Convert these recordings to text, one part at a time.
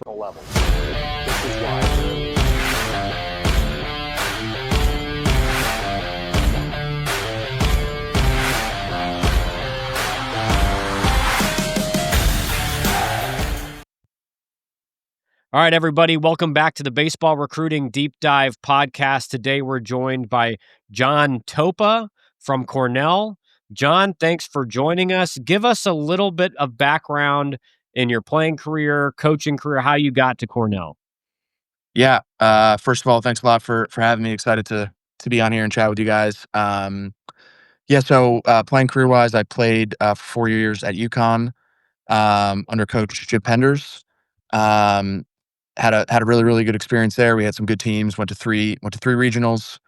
professional level. This is why. All right, everybody, welcome back to the Baseball Recruiting Deep Dive podcast. Today, we're joined by John Toppa from Cornell. John, thanks for joining us. Give us a little bit of background in your playing career, coaching career, how you got to Cornell. Yeah. First of all, thanks a lot for having me. Excited to be on here and chat with you guys. So playing career wise, I played 4 years at UConn under Coach Chip Penders. Had a really good experience there. We had some good teams. Went to three regionals.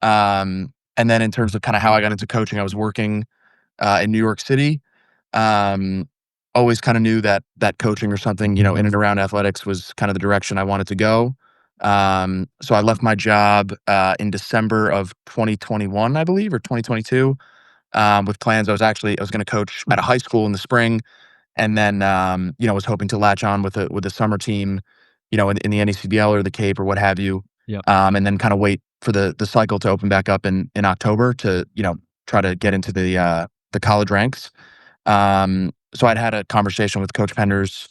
And then in terms of kind of how I got into coaching, I was working in New York City. Always kind of knew that coaching or something, in and around athletics was kind of the direction I wanted to go. So I left my job in December of 2021, I believe, or 2022, with plans. I was going to coach at a high school in the spring, and then was hoping to latch on with a summer team, in the NECBL or the Cape or what have you. Yep. And then kind of wait for the cycle to open back up in October to try to get into the college ranks. So I'd had a conversation with Coach Penders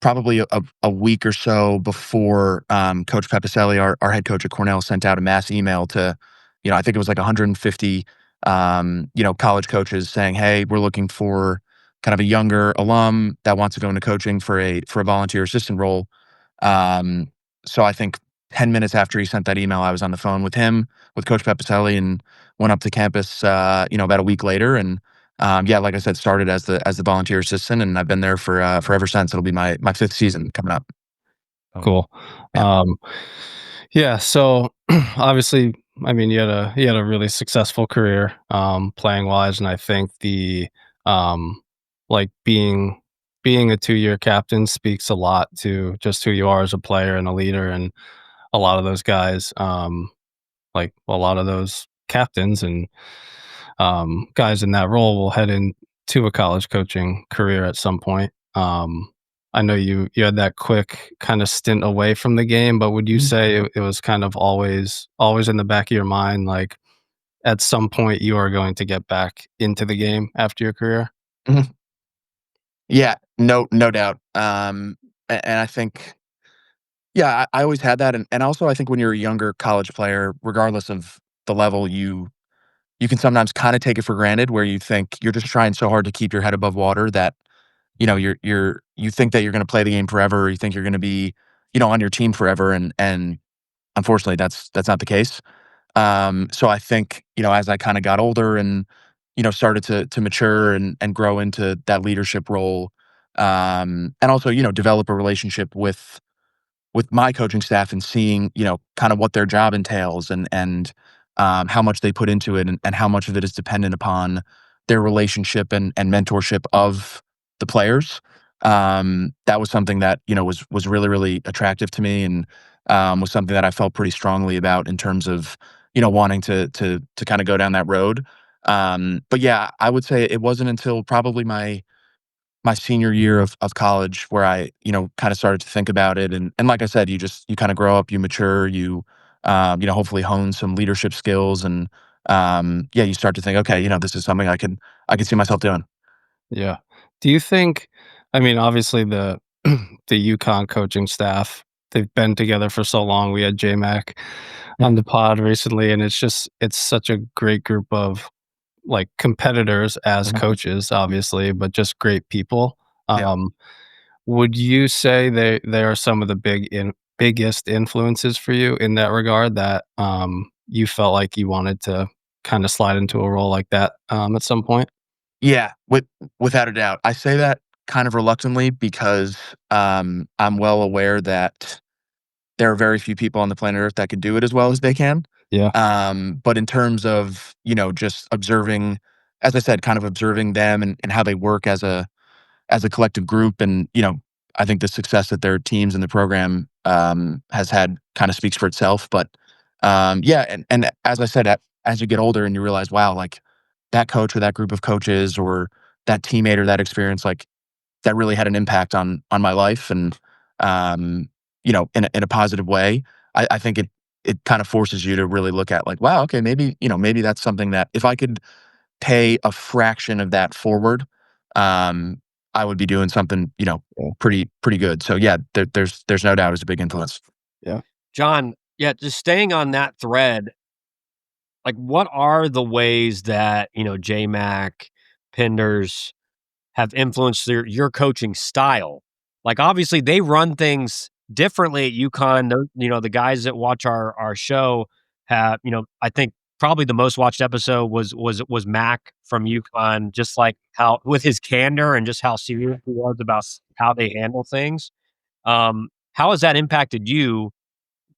probably a week or so before Coach Pepicelli, our head coach at Cornell, sent out a mass email to, I think it was like 150, college coaches saying, "Hey, we're looking for kind of a younger alum that wants to go into coaching for a volunteer assistant role." So I think 10 minutes after he sent that email, I was on the phone with him, with Coach Pepicelli, and went up to campus, about a week later. And like I said, started as the volunteer assistant, and I've been there for ever since. It'll be my fifth season coming up. Cool. Yeah. So obviously, I mean, you had a really successful career, playing wise, and I think the being a 2-year captain speaks a lot to just who you are as a player and a leader. And a lot of those guys, a lot of those captains and guys in that role will head into a college coaching career at some point. I know you had that quick kind of stint away from the game, but would you say it was kind of always in the back of your mind, like at some point you are going to get back into the game after your career? Mhm. Yeah, no doubt. And I think, I always had that, and also I think when you're a younger college player, regardless of the level, you can sometimes kind of take it for granted, where you think you're just trying so hard to keep your head above water that you think that you're going to play the game forever, or you think you're going to be on your team forever, and unfortunately that's not the case. So I think as I kind of got older and started to mature and grow into that leadership role, and also develop a relationship with my coaching staff, and seeing kind of what their job entails, and how much they put into it, and how much of it is dependent upon their relationship and mentorship of the players. That was something that was really attractive to me, and was something that I felt pretty strongly about in terms of wanting to kind of go down that road. But yeah, I would say it wasn't until probably my senior year of college where I kind of started to think about it. And like I said, you kind of grow up, you mature, you hopefully hone some leadership skills, and you start to think, okay, this is something I can see myself doing. Yeah. Do you think, I mean, obviously the UConn coaching staff, they've been together for so long. We had JMac on the pod recently, and it's such a great group of competitors as coaches, obviously, but just great people. Yeah. Would you say they are some of the biggest influences for you in that regard, that you felt like you wanted to kind of slide into a role like that at some point? Yeah, without a doubt. I say that kind of reluctantly because I'm well aware that there are very few people on the planet Earth that could do it as well as they can. Yeah. But in terms of, just observing, as I said, kind of observing them, and how they work as a collective group, and, I think the success that their teams and the program has had kind of speaks for itself. But and as I said, as you get older and you realize, wow, like that coach or that group of coaches or that teammate or that experience, like that really had an impact on my life. And in a positive way. I think it kind of forces you to really look at like, wow, okay, maybe that's something that if I could pay a fraction of that forward, I would be doing something, pretty good. So yeah, there's no doubt it's a big influence. John, yeah, just staying on that thread, like what are the ways that, JMac, Penders have influenced your coaching style? Like obviously they run things differently at UConn. The guys that watch our show have, I think probably the most watched episode was Mac from UConn, just like how with his candor and just how serious he was about how they handle things. How has that impacted you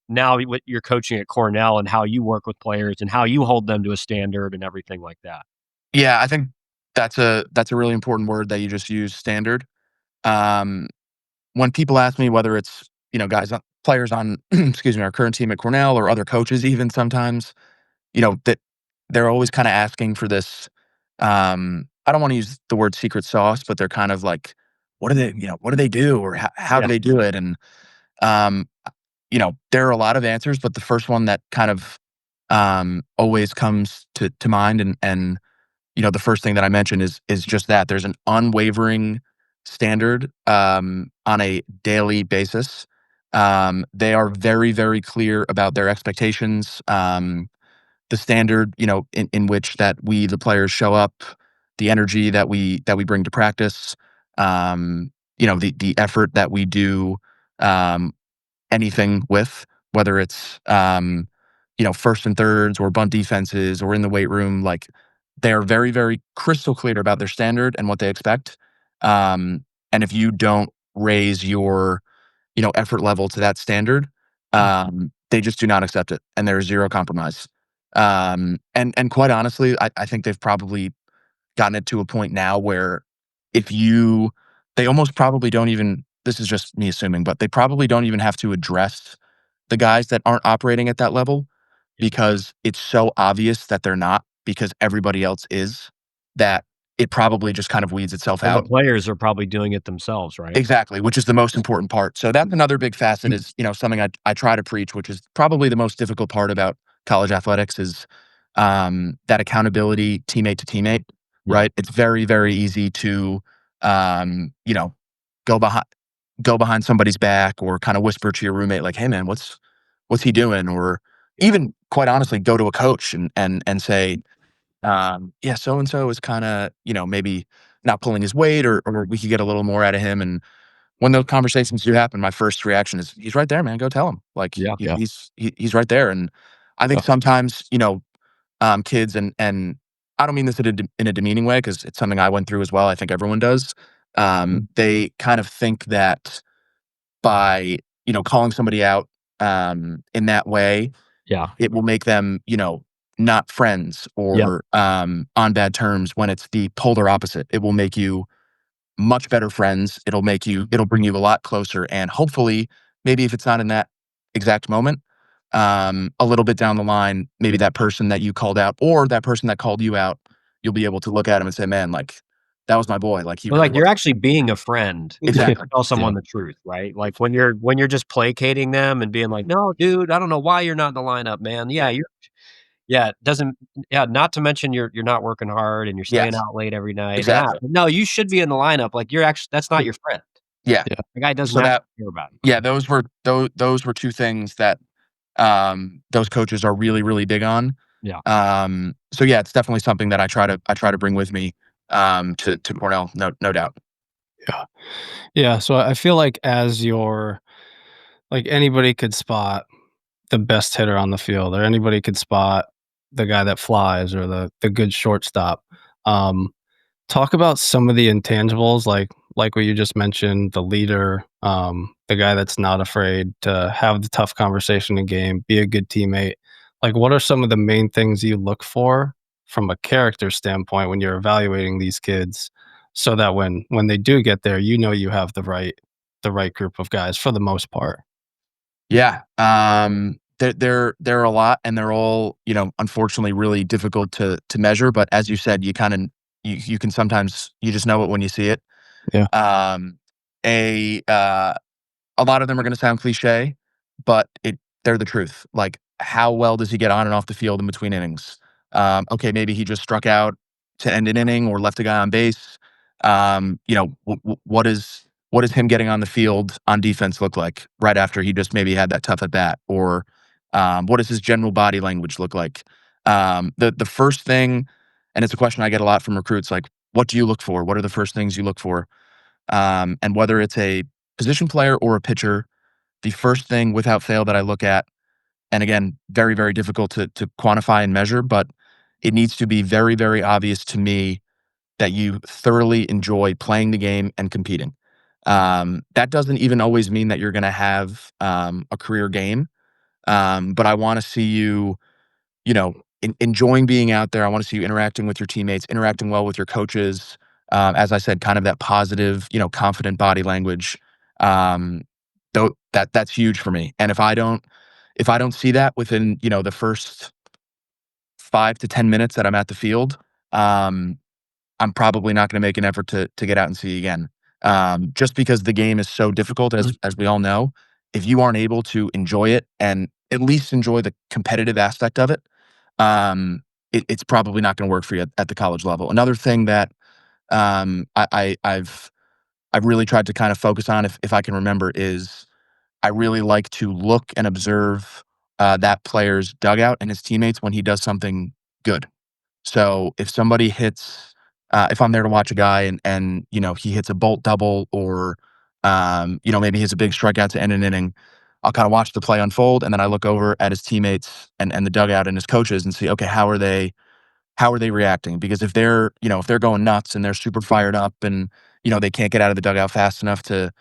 now what you're coaching at Cornell and how you work with players and how you hold them to a standard and everything like that? Yeah, I think that's a really important word that you just used, standard. Um, when people ask me whether it's players on excuse me, our current team at Cornell or other coaches, even sometimes, that they're always kind of asking for this. I don't want to use the word secret sauce, but they're kind of like, what do they do, or how do Yeah. they do it? And um, there are a lot of answers, but the first one that kind of always comes to mind, and the first thing that I mentioned is just that there's an unwavering standard on a daily basis. They are very, very clear about their expectations. The standard, in which that we, the players, show up, the energy that we bring to practice, the effort that we do um, anything with, whether it's first and thirds or bunt defenses or in the weight room, like they are very, very crystal clear about their standard and what they expect. And if you don't raise your, effort level to that standard, they just do not accept it, and there's zero compromise. And quite honestly, I think they've probably gotten it to a point now where if you, they almost probably don't even. This is just me assuming, but they probably don't even have to address the guys that aren't operating at that level because it's so obvious that they're not because everybody else is, that it probably just kind of weeds itself And the out. players are probably doing it themselves, right? Exactly, which is the most important part. So that's another big facet is, something I try to preach, which is probably the most difficult part about college athletics is that accountability teammate to teammate, Yeah. right? It's very, very easy to um, you know, go behind somebody's back or kind of whisper to your roommate like, "Hey man, what's he doing?" Or even quite honestly go to a coach and say, yeah, so and so is kind of, maybe not pulling his weight, or we could get a little more out of him. And when those conversations do happen, my first reaction is, he's right there, man. Go tell him. Like Yeah. he's right there. And I think sometimes, kids and I don't mean this in a demeaning way because it's something I went through as well. I think everyone does. They kind of think that by calling somebody out in that way, Yeah. it will make them, not friends Yep. or on bad terms, when it's the polar opposite. It will make you much better friends. It'll bring you a lot closer. And hopefully, maybe if it's not in that exact moment, a little bit down the line, maybe that person that you called out or that person that called you out, you'll be able to look at him and say, man, like that was my boy. Like he Well, really like you're was. actually being a friend to Exactly. tell someone the truth, right? Like when you're just placating them and being like, "No, dude, I don't know why you're not in the lineup, man." It doesn't not to mention you're not working hard and you're staying Yes, out late every night. exactly. No, you should be in the lineup. Like you're actually that's not your friend. Yeah. The guy doesn't So actually that, care about you. yeah, those were two things that those coaches are really, really big on. Yeah. So yeah, it's definitely something that I try to bring with me to Cornell, no doubt. Yeah. Yeah, so I feel like as your like anybody could spot the best hitter on the field, or anybody could spot the guy that flies or the good shortstop. Um, Talk about some of the intangibles, like what you just mentioned, the leader, the guy that's not afraid to have the tough conversation in game, be a good teammate. Like, what are some of the main things you look for from a character standpoint when you're evaluating these kids, so that when they do get there, you have the right group of guys for the most part. Yeah. There are a lot, and they're all, unfortunately really difficult to measure. But as you said, you can sometimes you just know it when you see it. Yeah. Um, a a lot of them are going to sound cliche, but they're the truth. Like, how well does he get on and off the field in between innings? Okay, maybe he just struck out to end an inning or left a guy on base. What is him getting on the field on defense look like right after he just maybe had that tough at bat? Or what does his general body language look like? The first thing, and it's a question I get a lot from recruits, like, what do you look for? What are the first things you look for? And whether it's a position player or a pitcher, the first thing without fail that I look at, and again, very, very difficult to quantify and measure, but it needs to be very, very obvious to me that you thoroughly enjoy playing the game and competing. That doesn't even always mean that you're going to have a career game, but I want to see you, enjoying being out there. I want to see you interacting with your teammates, interacting well with your coaches. As I said, kind of that positive, confident body language. Though that's huge for me. And if I don't see that within, the first 5 to 10 minutes that I'm at the field, I'm probably not going to make an effort to get out and see you again. Just because the game is so difficult, as we all know. If you aren't able to enjoy it and at least enjoy the competitive aspect of it, it's probably not going to work for you at the college level. Another thing that I've really tried to kind of focus on, if I can remember, is I really like to look and observe that player's dugout and his teammates when he does something good. So if somebody hits, if I'm there to watch a guy and he hits a bolt double or maybe he hits a big strikeout to end an inning, I'll kind of watch the play unfold, and then I look over at his teammates and the dugout and his coaches and see, okay, how are they reacting? Because if they're going nuts and they're super fired up and they can't get out of the dugout fast enough to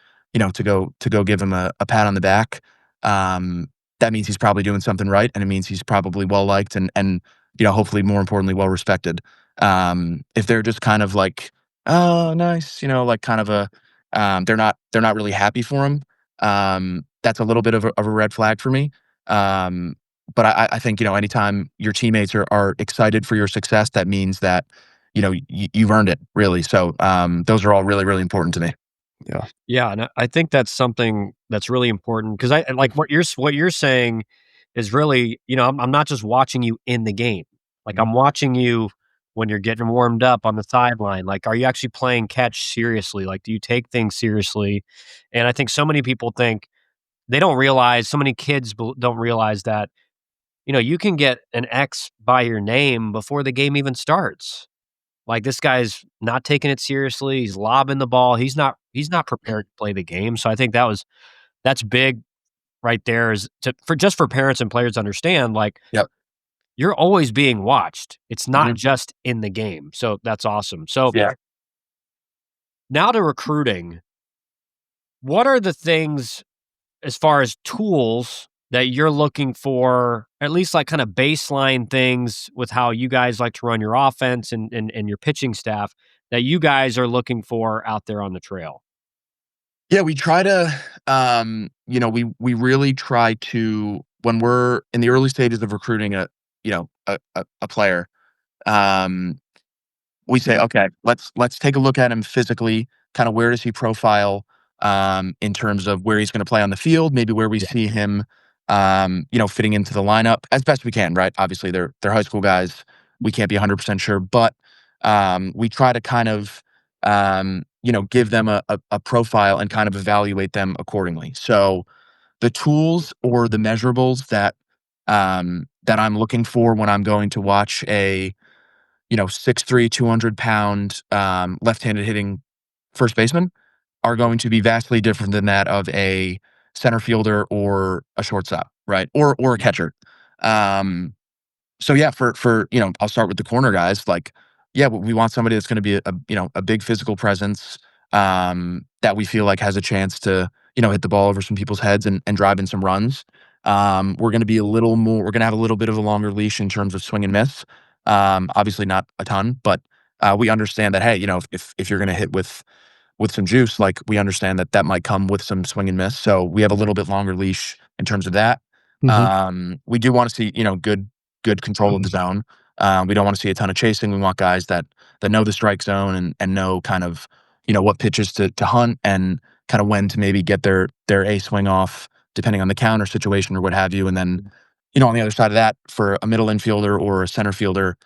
go give him a pat on the back, that means he's probably doing something right, and it means he's probably well liked and hopefully more importantly well respected. If they're just kind of like, oh nice, like kind of they're not really happy for him. That's a little bit of a red flag for me. But I think, anytime your teammates are excited for your success, that means that, you've earned it, really. So, those are all really, really important to me. Yeah. Yeah, and I think that's something that's really important because I like what you're saying is really, I'm not just watching you in the game. Like Mhm. I'm watching you when you're getting warmed up on the sideline. Like, are you actually playing catch seriously? Like, do you take things seriously? And I think so many people think they don't realize. So many kids don't realize that you can get an X by your name before the game even starts. Like, this guy's not taking it seriously, he's lobbing the ball, he's not prepared to play the game, so I think that's big right there is for parents and players to understand, like, Yep. you're always being watched. It's not Mhm. just in the game, so that's awesome. So, Yeah. now to recruiting, what are the things as far as tools that you're looking for, at least like kind of baseline things with how you guys like to run your offense and your pitching staff that you guys are looking for out there on the trail? Yeah, we try to, we really try to, when we're in the early stages of recruiting a player, um, we say, okay, let's take a look at him physically. Kind of, where does he profile in terms of where he's going to play on the field? Maybe where we Yeah. see him, fitting into the lineup as best we can. Right? Obviously, they're high school guys. We can't be 100% sure, but we try to kind of give them a profile and kind of evaluate them accordingly. So the tools or the measurables that I'm looking for when I'm going to watch a 6'3", 200-pound, left-handed hitting first baseman are going to be vastly different than that of a center fielder or a shortstop, right? Or a catcher. Um, so yeah, I'll start with the corner guys. Like, yeah, we want somebody that's going to be a big physical presence, that we feel like has a chance to hit the ball over some people's heads and drive in some runs. We're going to be we're going to have a little bit of a longer leash in terms of swing and miss. Obviously not a ton, but we understand that, hey, if you're going to hit with some juice, like, we understand that might come with some swing and miss. So we have a little bit longer leash in terms of that. Mhm. We do want to see, good control of the zone. We don't want to see a ton of chasing. We want guys that know the strike zone and know kind of, what pitches to hunt and kind of when to maybe get their A swing off, depending on the counter situation or what have you. And then, on the other side of that, for a middle infielder or a center fielder,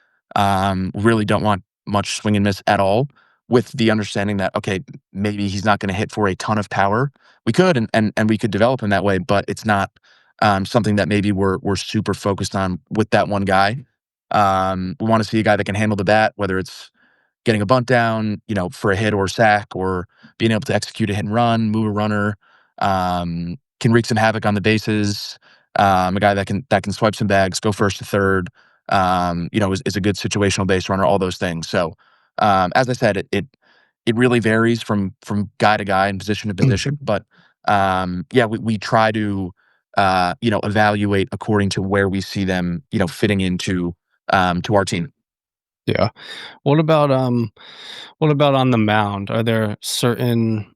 really don't want much swing and miss at all, with the understanding that, okay, maybe he's not going to hit for a ton of power. We could, and we could develop him that way, but it's not something that maybe we're super focused on with that one guy. We want to see a guy that can handle the bat, whether it's getting a bunt down, for a hit or sack, or being able to execute a hit and run, move a runner, can wreak some havoc on the bases. A guy that can swipe some bags, go first to third. Is a good situational base runner. All those things. So, as I said, it really varies from guy to guy and position to position. But we try to evaluate according to where we see them, fitting into to our team. Yeah. What about on the mound? Are there certain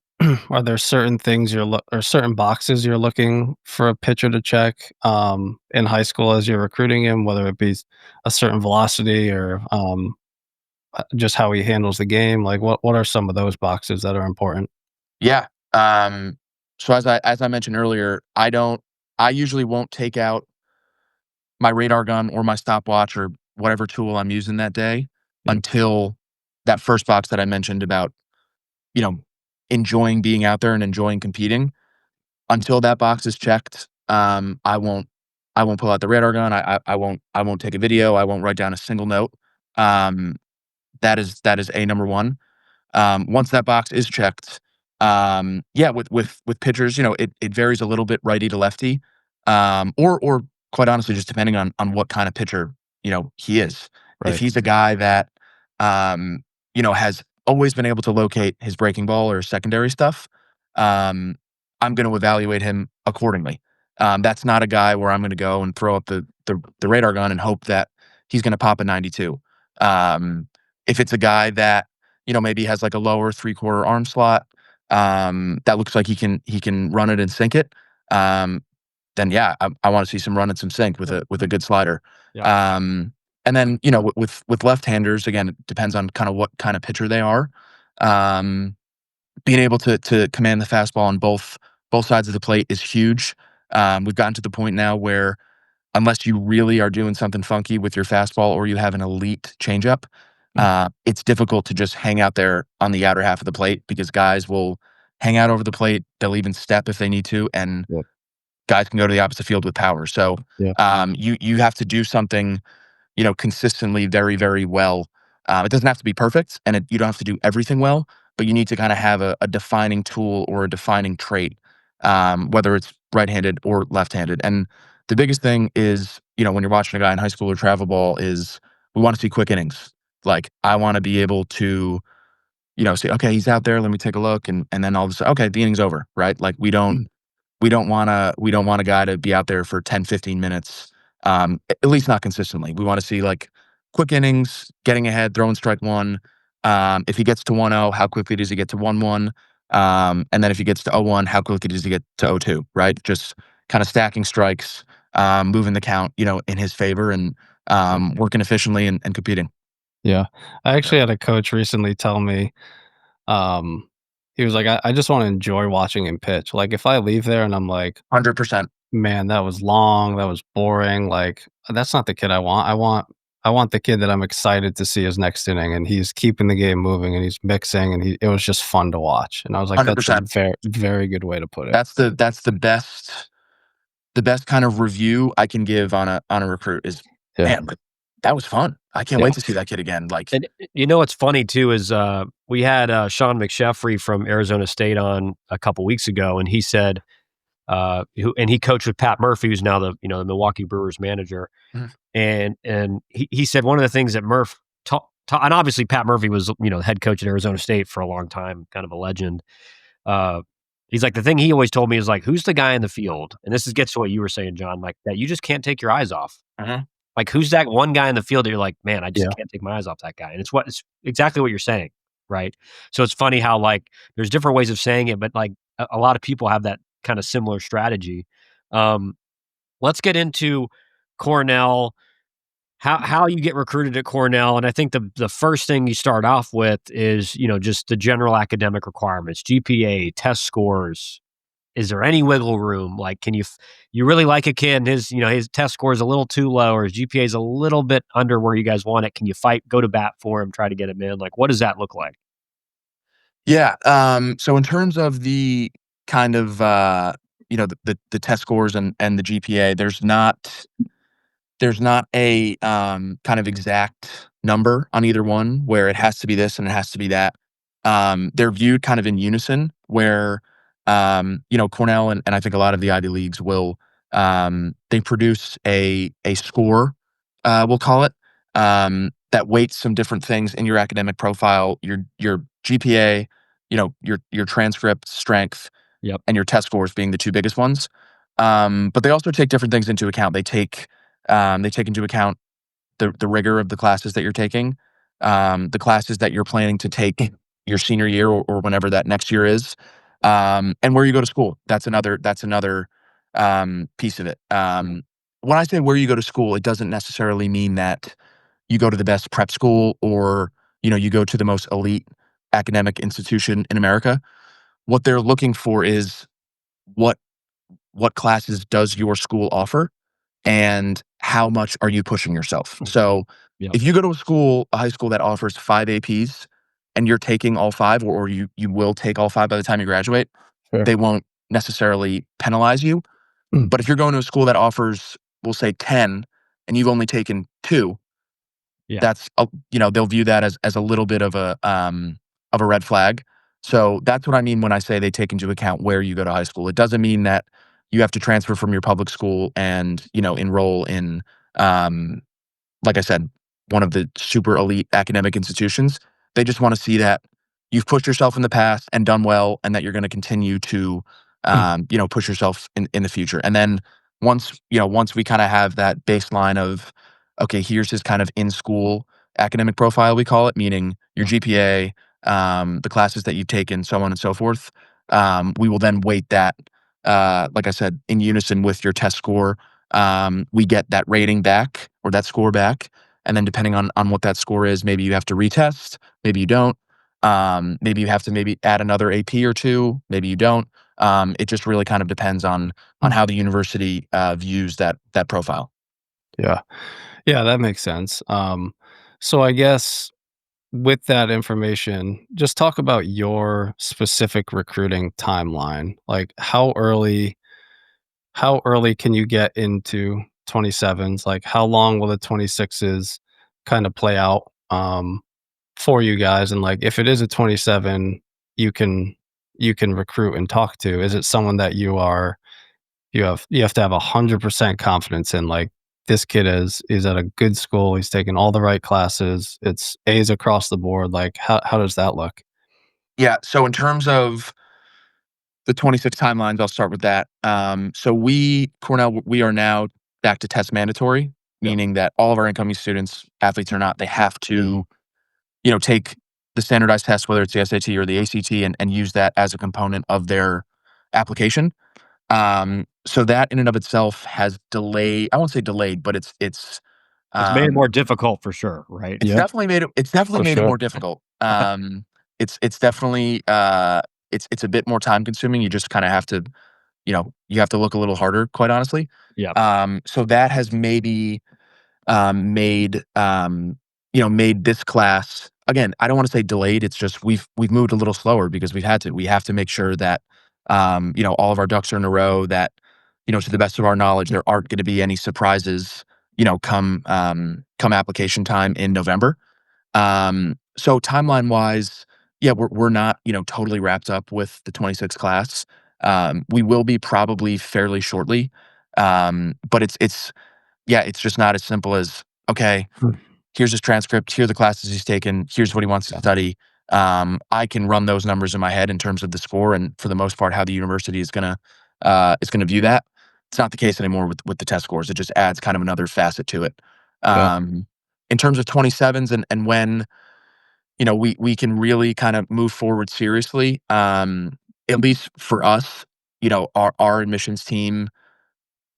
things or certain boxes you're looking for a pitcher to check in high school as you're recruiting him, whether it be a certain velocity or just how he handles the game? Like what are some of those boxes that are important? Yeah. So as I mentioned earlier, I usually won't take out my radar gun or my stopwatch or whatever tool I'm using that day Yeah. until that first box that I mentioned about, you know, enjoying being out there and enjoying competing. Until that box is checked, I won't pull out the radar gun. I won't take a video. I won't write down a single note. Um, that is a number one. Once that box is checked, with pitchers, it varies a little bit righty to lefty, or quite honestly, just depending on what kind of pitcher he is. If Right. he's a guy that has always been able to locate his breaking ball or secondary stuff, I'm going to evaluate him accordingly. That's not a guy where I'm going to go and throw up the radar gun and hope that he's going to pop a 92. If it's a guy that maybe has like a lower 3/4 arm slot, that looks like he can run it and sink it. Then yeah, I want to see some run and some sink with a good slider. Yeah. And then with left-handers, again, it depends on kind of what kind of pitcher they are. Um, Being able to command the fastball on both sides of the plate is huge. We've gotten to the point now where unless you really are doing something funky with your fastball or you have an elite changeup, it's difficult to just hang out there on the outer half of the plate because guys will hang out over the plate. They'll even step if they need to, and Yep. guys can go to the opposite field with power. So Yeah. you have to do something consistently very, very well. It doesn't have to be perfect, and you don't have to do everything well, but you need to kind of have a defining tool or a defining trait, whether it's right-handed or left-handed. And the biggest thing is, when you're watching a guy in high school or travel ball, is we want to see quick innings. Like I want to be able to, say, okay, he's out there. Let me take a look, and then all of a sudden, okay, the inning's over, right? Like we don't want a guy to be out there for 10, 15 minutes. At least not consistently. We want to see like quick innings, getting ahead, throwing strike one. If he gets to 1-0, how quickly does he get to 1-1? And then if he gets to 0-1, how quickly does he get to 0-2, right? Just kind of stacking strikes, moving the count, in his favor, and working efficiently and competing. Yeah. I actually had a coach recently tell me, um, he was like, I just want to enjoy watching him pitch. Like if I leave there and I'm like, 100%. man, that was long, that was boring. Like that's not the kid I want. I want the kid that I'm excited to see his next inning and he's keeping the game moving and he's mixing and it was just fun to watch. And I was like, that's a 100%. very, very good way to put it. That's the best kind of review I can give on a recruit is, Yeah. man, like, that was fun. I can't Yeah. wait to see that kid again. Like, And what's funny too is we had Sean McSheffrey from Arizona State on a couple weeks ago, and he said he coached with Pat Murphy, who's now the Milwaukee Brewers manager, Mhm. and he said one of the things that Murph taught, and obviously Pat Murphy was the head coach at Arizona State for a long time, kind of a legend. Uh, he's like, the thing he always told me is like, who's the guy in the field? And gets to what you were saying, John, like that you just can't take your eyes off. Mhm. Like, who's that one guy in the field that you're like, man, I just Yeah. can't take my eyes off that guy? And it's exactly what you're saying, right? So it's funny how like there's different ways of saying it, but like a lot of people have that kind of similar strategy. Um, let's get into Cornell. how you get recruited at Cornell, and I think the first thing you start off with is, just the general academic requirements, GPA, test scores. Is there any wiggle room? Like, you really like a kid and his test score is a little too low or his GPA is a little bit under where you guys want it. Can you go to bat for him, try to get him in? Like, what does that look like? Yeah. So in terms of the kind of the test scores and the GPA, there's not a kind of exact number on either one where it has to be this and it has to be that. They're viewed kind of in unison where Cornell and I think a lot of the Ivy Leagues will they produce a score, we'll call it, that weights some different things in your academic profile, your GPA, your transcript strength, Yep. and your test scores being the two biggest ones. But they also take different things into account. They take into account the rigor of the classes that you're taking, the classes that you're planning to take your senior year or whenever that next year is, and where you go to school. That's another piece of it. When I say where you go to school, it doesn't necessarily mean that you go to the best prep school or you go to the most elite academic institution in America. What they're looking for is what what classes does your school offer and how much are you pushing yourself? So Yep. if you go to a high school that offers 5 APs and you're taking all 5 or you will take all 5 by the time you graduate, Sure. they won't necessarily penalize you. Mm. But if you're going to a school that offers, we'll say 10 and you've only taken 2, Yeah. they'll view that as a little bit of a red flag. So that's what I mean when I say they take into account where you go to high school. It doesn't mean that you have to transfer from your public school and enroll in, um, like I said, one of the super elite academic institutions. They just want to see that you've pushed yourself in the past and done well, and that you're going to continue to, push yourself in the future. And then once we kind of have that baseline of, okay, here's his kind of in school academic profile, we call it, meaning your GPA, the classes that you've taken, so on and so forth. We will then weight that, like I said, in unison with your test score. We get that rating back or that score back. And then depending on what that score is, maybe you have to retest, maybe you don't. Maybe you have to maybe add another AP or two, maybe you don't. It just really kind of depends on how the university views that profile. Yeah. Yeah, that makes sense. So I guess with that information, just talk about your specific recruiting timeline. Like how early can you get into 27s? Like how long will the 26s kind of play out for you guys? And like if it is a 27 you can recruit and talk to, is it someone that you have to have 100% confidence in, like this kid is at a good school, he's taking all the right classes, it's A's across the board, like how does that look? Yeah. So in terms of the 26 timelines, I'll start with that. So Cornell, we are now back to test mandatory, Yep. meaning that all of our incoming students, athletes or not, they have to, take the standardized test, whether it's the SAT or the ACT, and use that as a component of their application. So that in and of itself has delayed. I won't say delayed, but It's made it um, more difficult for sure, right? it's Yeah, definitely made it. It's definitely for made it sure. more difficult. It's definitely it's a bit more time consuming. You just kind of have to, you have to look a little harder, quite honestly. Yeah. So that has maybe made this class, again, I don't want to say delayed. It's just we've moved a little slower because we have to make sure that all of our ducks are in a row, that to the best of our knowledge there aren't going to be any surprises come application time in November. So timeline wise, yeah, we're not totally wrapped up with the 26 class. We will be probably fairly shortly. But it's just not as simple as, okay, Hmm. here's his transcript, here are the classes he's taken, here's what he wants to study. I can run those numbers in my head in terms of the score and for the most part how the university is gonna view that. It's not the case anymore with the test scores. It just adds kind of another facet to it. Yeah. In terms of 27s and when we can really kind of move forward seriously, at least for us, our admissions team,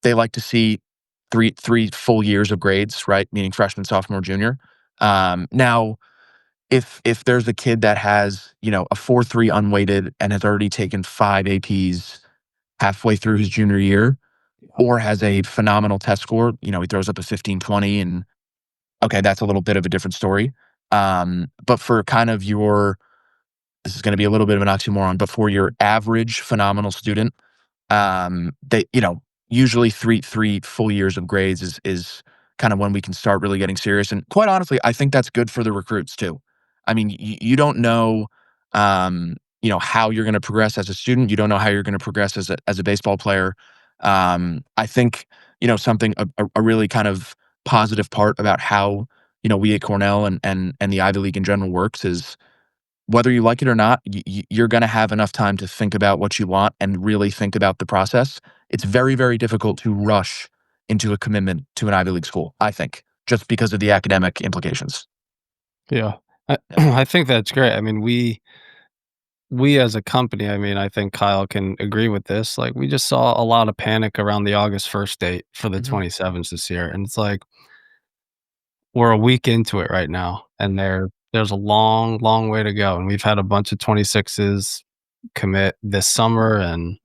they like to see three full years of grades, right? Meaning freshman, sophomore, junior. Now, if there's a kid that has, a 4.3 unweighted and has already taken 5 APs halfway through his junior year, or has a phenomenal test score, he throws up a 15.20, and okay, that's a little bit of a different story. But for kind of this is going to be a little bit of an oxymoron, but for your average phenomenal student, they, usually three full years of grades is kind of when we can start really getting serious. And quite honestly, I think that's good for the recruits too. I mean, you don't know, how you're going to progress as a student. You don't know how you're going to progress as a baseball player. I think, something, a really kind of positive part about how, we at Cornell and the Ivy League in general works is, whether you like it or not, you're going to have enough time to think about what you want and really think about the process. It's very, very difficult to rush into a commitment to an Ivy League school, I think, just because of the academic implications. Yeah. I think that's great. I mean, we as a company, I mean, I think Kyle can agree with this. Like, we just saw a lot of panic around the August 1st date for the 27s this year. And it's like, we're a week into it right now, and there's a long, long way to go. And we've had a bunch of 26s commit this summer, and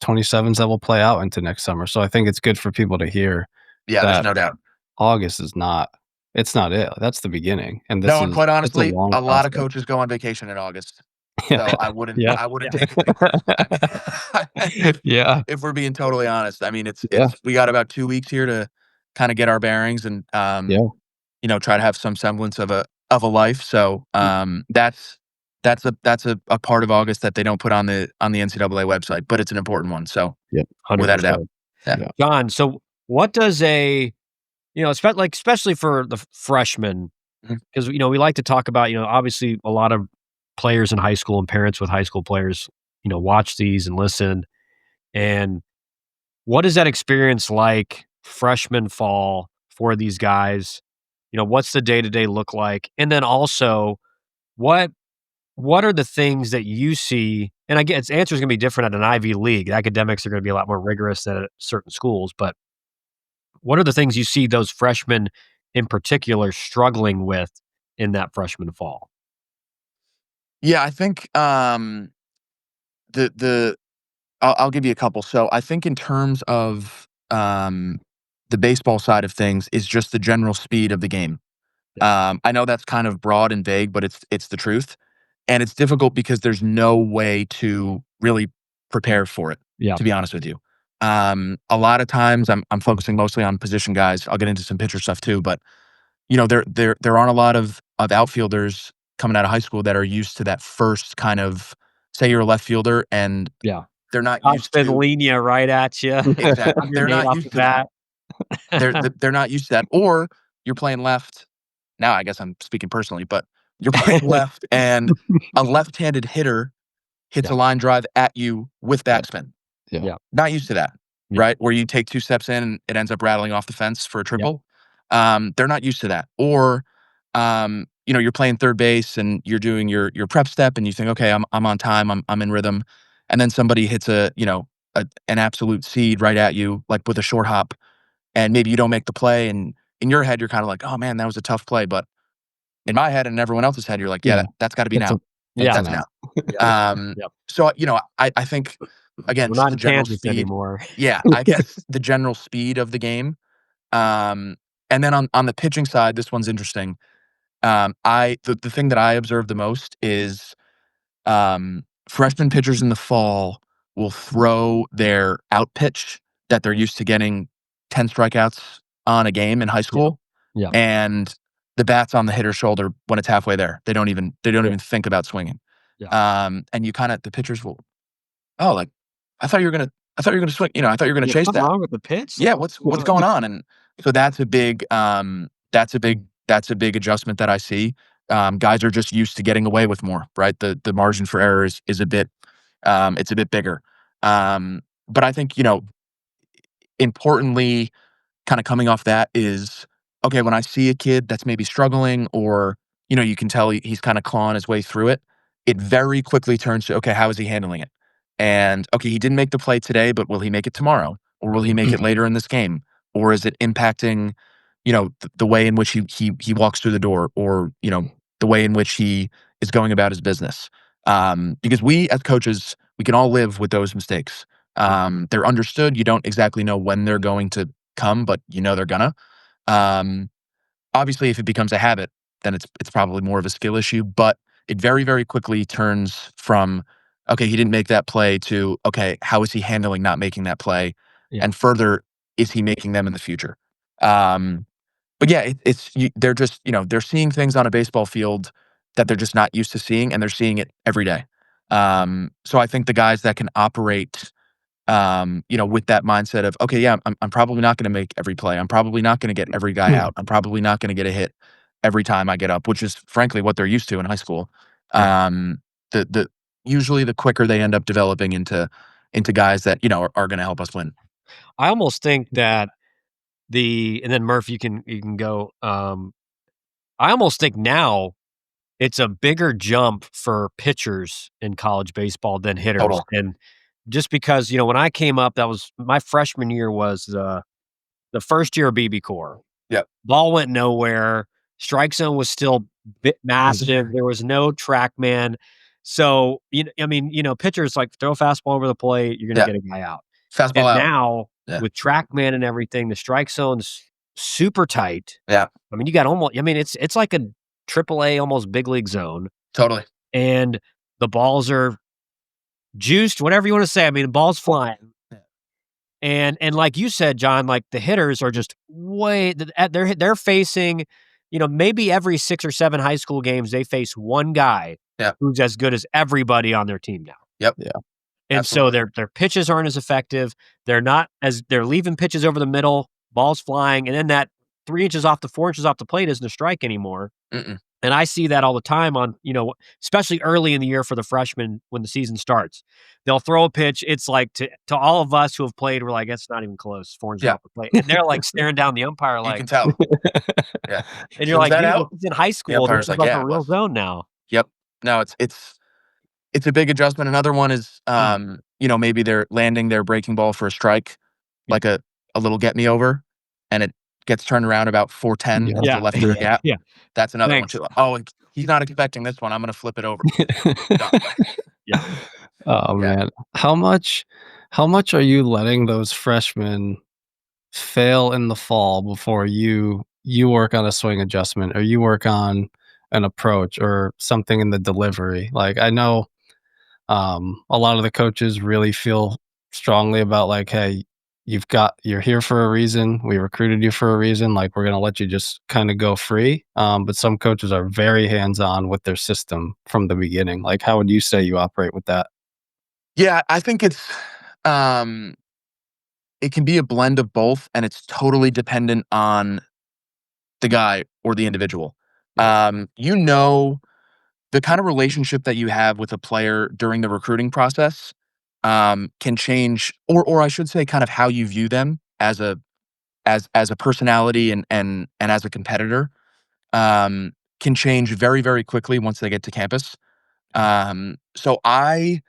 27s that will play out into next summer. So I think it's good for people to hear Yeah, that there's no doubt. August is not it's not it. That's the beginning. And No, and quite it's a honestly, long a lot of process. coaches go on vacation in August. Yeah. So I wouldn't Yeah. take it. Yeah. If we're being totally honest. I mean, it's Yeah. we got about 2 weeks here to kind of get our bearings and Yeah. try to have some semblance of a life. So that's a part of August that they don't put on the NCAA website, but it's an important one. So Yep. without a doubt. 100%. Yeah. John, so what does especially for the freshmen, Mhm. because, we like to talk about, obviously a lot of players in high school and parents with high school players, watch these and listen. And what is that experience like freshman fall for these guys? What's the day-to-day look like? And then also, what are the things that you see? And I guess answer is going to be different at an Ivy League. Academics are going to be a lot more rigorous than at certain schools, but what are the things you see those freshmen in particular struggling with in that freshman fall? Yeah, I think the I'll give you a couple. So I think in terms of the baseball side of things is just the general speed of the game. I know that's kind of broad and vague, but it's the truth. And it's difficult because there's no way to really prepare for it, Yeah. to be honest with you. A lot of times I'm focusing mostly on position guys. I'll get into some pitcher stuff too, but there aren't a lot of outfielders coming out of high school that are used to that first kind of, say you're a left fielder and Yeah. they're not Top used spin to lean you right at you. exactly. They're not off used the to that. bat. They're not used to that. Or you're playing left. Now I guess I'm speaking personally, but you're playing left and a left-handed hitter hits Yeah. a line drive at you with backspin. Yeah. Not used to that, Yeah. right? Where you take 2 steps in and it ends up rattling off the fence for a triple. They're not used to that. Or you're playing third base and you're doing your prep step and you think, okay, I'm on time, I'm in rhythm, and then somebody hits an absolute seed right at you, like with a short hop, and maybe you don't make the play, and in your head you're kind of like, oh man, that was a tough play, but in my head and everyone else's head, you're like, yeah, Yeah. that's got to be That's now. That's That's an now. Yep. So I think again, We're just not the in general Kansas speed. anymore. Yeah, I guess the general speed of the game. And then on the pitching side, this one's interesting. The thing that I observe the most is freshman pitchers in the fall will throw their out pitch that they're used to getting 10 strikeouts on a game in high school, Yeah. and the bat's on the hitter's shoulder when it's halfway there. They don't even think about swinging. And you kind of the pitchers will, oh, like I thought you were gonna swing. I thought you were gonna chase Something that. wrong with the pitch? Yeah, what's going on? And so that's a big adjustment that I see. Guys are just used to getting away with more, right? The margin for error is a bit it's a bit bigger. But I think, importantly, kind of coming off that is, okay, when I see a kid that's maybe struggling or, you can tell he's kind of clawing his way through it, it very quickly turns to, okay, how is he handling it? And okay, he didn't make the play today, but will he make it tomorrow? Or will he make it later in this game? or is it impacting, the way in which he walks through the door, or the way in which he is going about his business. Because we as coaches, we can all live with those mistakes. They're understood. You don't exactly know when they're going to come, but they're gonna. Um, Obviously, if it becomes a habit, then it's probably more of a skill issue. But it very, very quickly turns from, okay, he didn't make that play, to, okay, how is he handling not making that play, Yeah. and further, is he making them in the future? But yeah, they're just they're seeing things on a baseball field that they're just not used to seeing, and they're seeing it every day. So I think the guys that can operate with that mindset of, okay, yeah, I'm probably not going to make every play. I'm probably not going to get every guy out. I'm probably not going to get a hit every time I get up, which is frankly what they're used to in high school. Yeah. The usually the quicker they end up developing into guys that are going to help us win. I almost think that and then Murph, you can go. I almost think now it's a bigger jump for pitchers in college baseball than hitters. Total. And just because, when I came up, that was my freshman year, was the first year of BB Core. Yep. Ball went nowhere. Strike zone was still massive. There was no TrackMan. So, pitchers like throw a fastball over the plate, you're going to Yeah. get a guy out. Fastball And out. now Yeah. with TrackMan and everything, the strike zone's super tight. Yeah. I mean, you got it's like a AAA, almost big league zone. Totally. And the balls are juiced, whatever you want to say. I mean, the ball's flying. Yeah. And like you said, John, like the hitters are just they're facing, maybe every 6 or 7 high school games, they face one guy Yeah. who's as good as everybody on their team now. Yep. Yeah. And Absolutely. so their pitches aren't as effective. They're leaving pitches over the middle, balls flying, and then that 4 inches off the plate isn't a strike anymore. Mm-mm. And I see that all the time especially early in the year for the freshmen when the season starts. They'll throw a pitch. It's like to all of us who have played, we're like, it's not even close. 4 inches Yeah. off the plate. And they're like staring down the umpire You like, can tell. Yeah. and you're Was like, that dude, out? this is in high The school. This umpire's is like, like yeah, a it real was. zone now. Yep. No, it's a big adjustment. Another one is, maybe they're landing their breaking ball for a strike, like a little get me over, and it gets turned around about 410 Yeah. into the left field gap. Yeah. That's another Thanks. one too. Oh, he's not expecting this one. I'm going to flip it over. Done. Yeah. Oh Yeah. man, how much are you letting those freshmen fail in the fall before you work on a swing adjustment, or you work on an approach or something in the delivery? Like, I know a lot of the coaches really feel strongly about, like, hey, you're here for a reason. We recruited you for a reason. Like, we're going to let you just kind of go free. But some coaches are very hands-on with their system from the beginning. Like, how would you say you operate with that? Yeah, I think it can be a blend of both, and it's totally dependent on the guy or the individual. The kind of relationship that you have with a player during the recruiting process can change, or I should say, kind of how you view them as a personality and as a competitor, can change very, very quickly once they get to campus. So I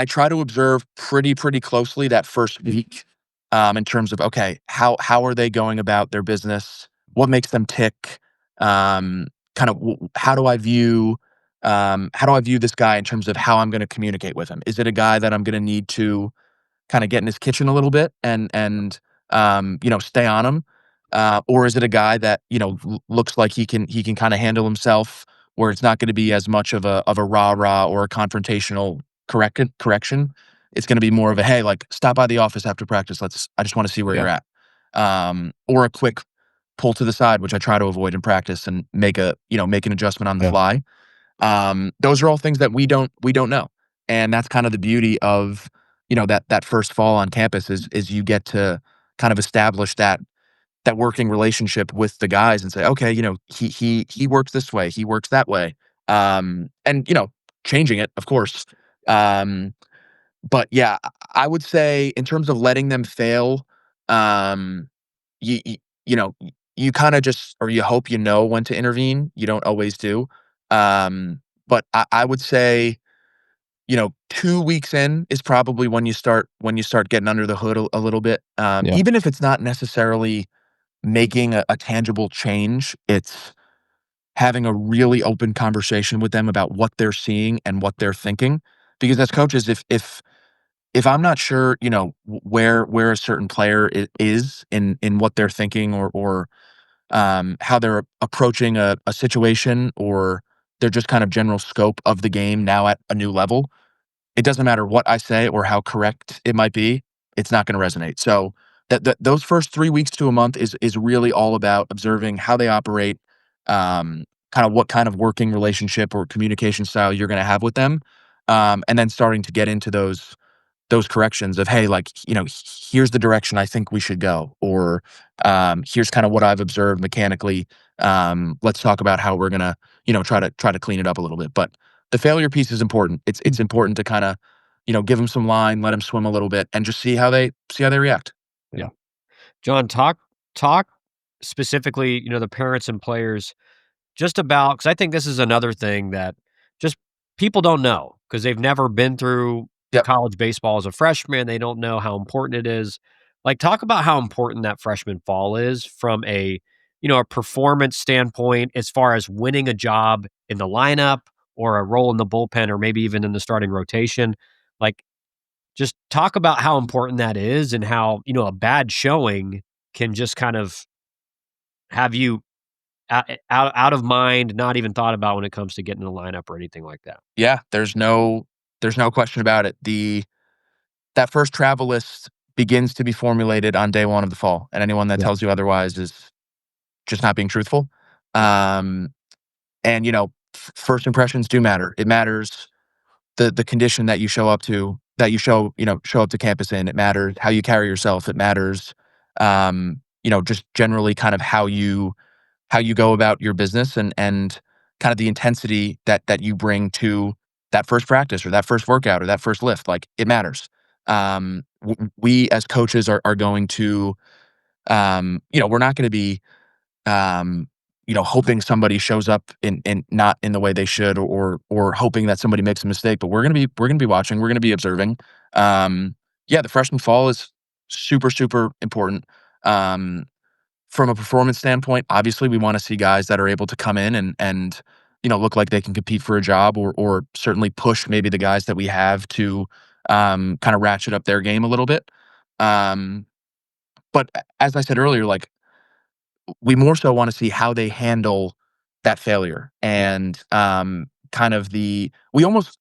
try to observe pretty closely that first week, in terms of, okay, how are they going about their business? What makes them tick? Kind of how do I view this guy in terms of how I'm going to communicate with him? Is it a guy that I'm going to need to kind of get in his kitchen a little bit and stay on him, or is it a guy that looks like he can kind of handle himself, where it's not going to be as much of a rah or a confrontational correction? It's going to be more of a, hey, like, stop by the office after practice. I just want to see where Yeah. you're at, or a quick pull to the side, which I try to avoid in practice, and make an adjustment on the Yeah. fly. Those are all things that we don't know, and that's kind of the beauty of that first fall on campus, is you get to kind of establish that working relationship with the guys and say, okay, he works this way, he works that way, and changing it, of course. But yeah, I would say in terms of letting them fail, you you, you know you kind of just, or you hope when to intervene. You don't always do, but I would say 2 weeks in is probably when you start getting under the hood a little bit. Yeah. Even if it's not necessarily making a tangible change, it's having a really open conversation with them about what they're seeing and what they're thinking. Because as coaches, if I'm not sure, where a certain player is in what they're thinking or how they're approaching a situation or their just kind of general scope of the game now at a new level, it doesn't matter what I say or how correct it might be, it's not going to resonate. So those first 3 weeks to a month is really all about observing how they operate, kind of what kind of working relationship or communication style you're going to have with them, and then starting to get into those corrections of, hey, like, here's the direction I think we should go, or here's kind of what I've observed mechanically. Let's talk about how we're gonna, try to clean it up a little bit. But the failure piece is important. It's important to kind of, give them some line, let them swim a little bit, and just see how they react. Yeah. John, talk specifically, the parents and players just about, because I think this is another thing that just people don't know because they've never been through Yep. college baseball as a freshman. They don't know how important it is. Like, talk about how important that freshman fall is from a performance standpoint, as far as winning a job in the lineup or a role in the bullpen or maybe even in the starting rotation. Like, just talk about how important that is and how, a bad showing can just kind of have you out of mind, not even thought about when it comes to getting in the lineup or anything like that. Yeah, there's no question about it. That first travel list begins to be formulated on day one of the fall, and anyone that Yeah. tells you otherwise is just not being truthful. Um, and first impressions do matter. It matters the condition that you show up to, show up to campus in. It matters how you carry yourself. It matters, just generally kind of how you go about your business and kind of the intensity that you bring to that first practice or that first workout or that first lift. Like, it matters. We as coaches are going to, we're not going to be, hoping somebody shows up in not in the way they should, or hoping that somebody makes a mistake. But we're gonna be watching. We're gonna be observing. Yeah, the freshman fall is super super important. Um, from a performance standpoint, obviously, we want to see guys that are able to come in and look like they can compete for a job, or certainly push maybe the guys that we have to kind of ratchet up their game a little bit. Um, but as I said earlier, like, we more so want to see how they handle that failure and kind of we almost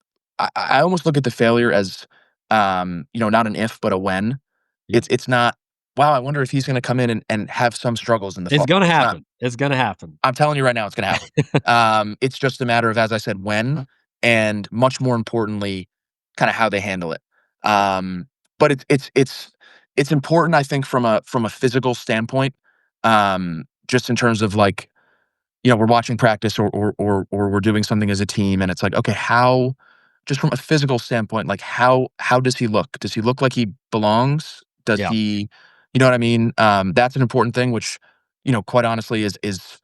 I almost look at the failure as not an if but a when. Yeah. It's not, wow, I wonder if he's going to come in and have some struggles in the It's fall. gonna It's not. happen. It's gonna happen. I'm telling you right now, it's going to happen. It's just a matter of, as I said, when, and much more importantly, kind of how they handle it. But it's important, I think, from a physical standpoint, just in terms of, like, we're watching practice, or we're doing something as a team, and it's like, okay, how, just from a physical standpoint, like, how does he look? Does he look like he belongs? Does Yeah. he, you know what I mean? That's an important thing, which, quite honestly, is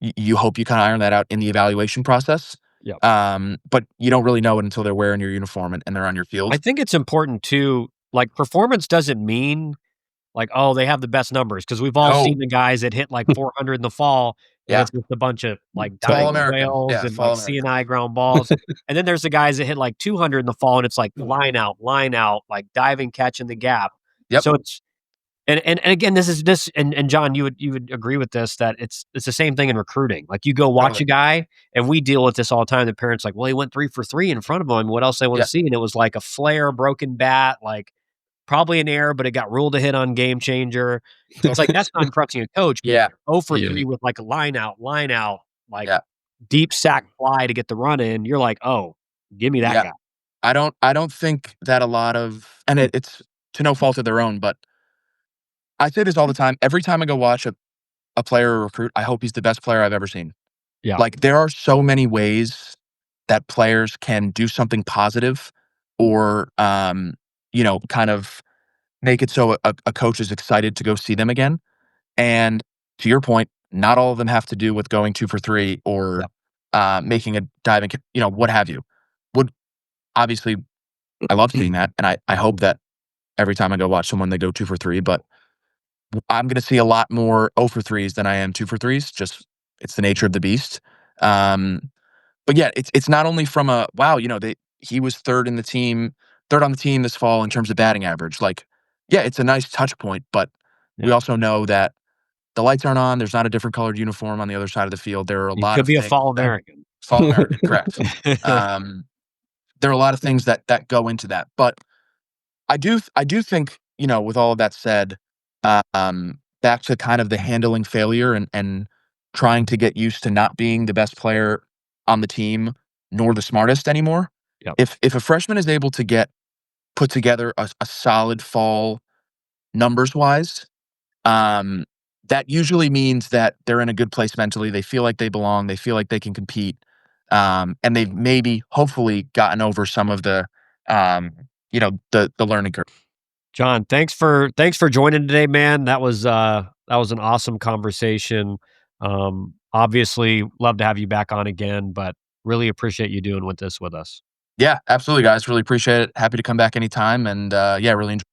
you hope you kind of iron that out in the evaluation process. Yeah. But you don't really know it until they're wearing your uniform and they're on your I field. think it's important too, like, performance doesn't mean like, oh, they have the best numbers, because we've all No. seen the guys that hit like 400 in the fall, and Yeah. it's just a bunch of like Fall diving American. whales Yeah, and Fall like American. CNI ground balls. And then there's the guys that hit like 200 in the fall, and it's like line out, like diving catch in the gap. Yep. So it's and again, and John, you would agree with this, that it's the same thing in recruiting. Like, you go watch Totally. a guy, and we deal with this all the time. The parents like, well, he went 3 for 3 in front of him. What else they want Yeah. to see? And it was like a flare, broken bat, like probably an error, but it got ruled a hit on Game Changer. It's like, that's not impressing a coach. But Yeah. 0 for Yeah. 3 with like a line out, like Yeah. deep sack fly to get the run in. You're like, oh, give me that Yeah. guy. I don't think that a lot of, and it's to no fault of their own, but I say this all the time. Every time I go watch a player or recruit, I hope he's the best player I've ever seen. Yeah. Like, there are so many ways that players can do something positive, or kind of make it so a coach is excited to go see them again. And to your point, not all of them have to do with going 2 for 3 or making a diving, what have you. Would obviously, I love seeing that, and I hope that every time I go watch someone, they go 2 for 3, but I'm gonna see a lot more 0 for 3s than I am 2 for 3s, just it's the nature of the beast. Um, but yeah, it's not only from a, wow, he was 3rd on the team this fall in terms of batting average, like, yeah, it's a nice touch point, but we Yeah. also know that the lights aren't on, there's not a different colored uniform on the other side of the field, there are a You lot could of be a things fall that American. fall American, correct. Um, there are a lot of things that go into that, but I do think, with all of that said, back to kind of the handling failure and trying to get used to not being the best player on the team nor the smartest anymore. Yep. If a freshman is able to put together a solid fall numbers wise, um, that usually means that they're in a good place mentally. They feel like they belong. They feel like they can compete, and they've maybe, hopefully, gotten over some of the learning curve. John, thanks for joining today, man. That was an awesome conversation. Obviously, love to have you back on again, but really appreciate you doing with us. Yeah, absolutely, guys. Really appreciate it. Happy to come back anytime, and yeah, really enjoy.